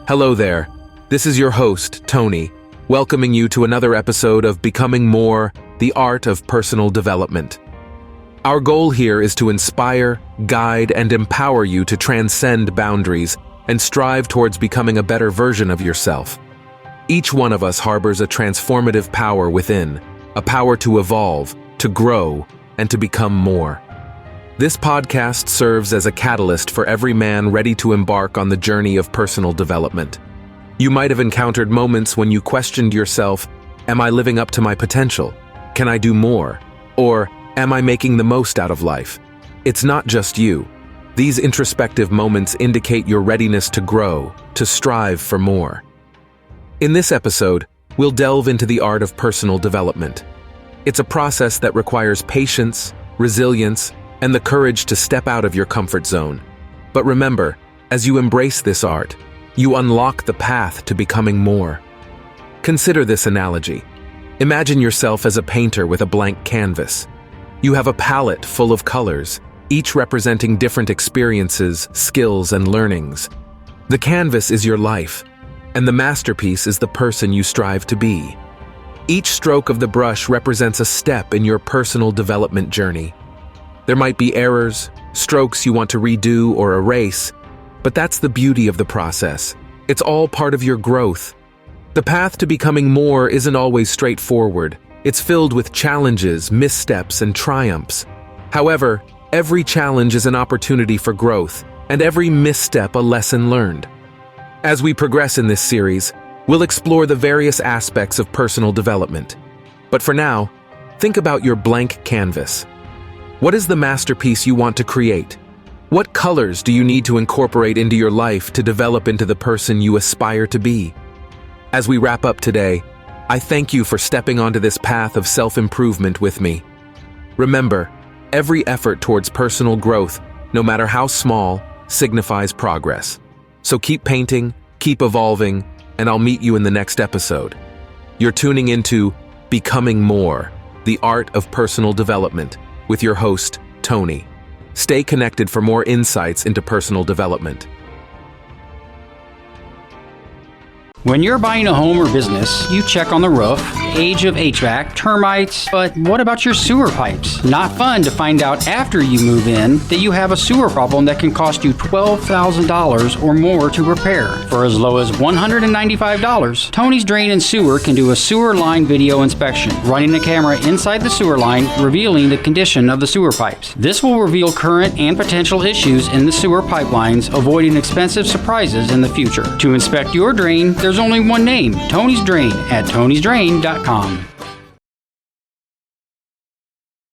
Hello there. This is your host, Tony, welcoming you to another episode of Becoming More, the Art of Personal Development. Our goal here is to inspire, guide, and empower you to transcend boundaries and strive towards becoming a better version of yourself. Each one of us harbors a transformative power within, a power to evolve, to grow, and to become more. This podcast serves as a catalyst for every man ready to embark on the journey of personal development. You might have encountered moments when you questioned yourself, am I living up to my potential? Can I do more? Or am I making the most out of life? It's not just you. These introspective moments indicate your readiness to grow, to strive for more. In this episode, we'll delve into the art of personal development. It's a process that requires patience, resilience, and the courage to step out of your comfort zone. But remember, as you embrace this art, you unlock the path to becoming more. Consider this analogy. Imagine yourself as a painter with a blank canvas. You have a palette full of colors, each representing different experiences, skills, and learnings. The canvas is your life, and the masterpiece is the person you strive to be. Each stroke of the brush represents a step in your personal development journey. There might be errors, strokes you want to redo or erase, but that's the beauty of the process. It's all part of your growth. The path to becoming more isn't always straightforward. It's filled with challenges, missteps, and triumphs. However, every challenge is an opportunity for growth, and every misstep a lesson learned. As we progress in this series, we'll explore the various aspects of personal development. But for now, think about your blank canvas. What is the masterpiece you want to create? What colors do you need to incorporate into your life to develop into the person you aspire to be? As we wrap up today, I thank you for stepping onto this path of self-improvement with me. Remember, every effort towards personal growth, no matter how small, signifies progress. So keep painting, keep evolving, and I'll meet you in the next episode. You're tuning into Becoming More, the Art of Personal Development, with your host, Tony. Stay connected for more insights into personal development. When you're buying a home or business, you check on the roof, age of HVAC, termites, but what about your sewer pipes? Not fun to find out after you move in that you have a sewer problem that can cost you $12,000 or more to repair. For as low as $195, Tony's Drain and Sewer can do a sewer line video inspection, running a camera inside the sewer line, revealing the condition of the sewer pipes. This will reveal current and potential issues in the sewer pipelines, avoiding expensive surprises in the future. To inspect your drain, there's only one name, Tony's Drain, at tonysdrain.com.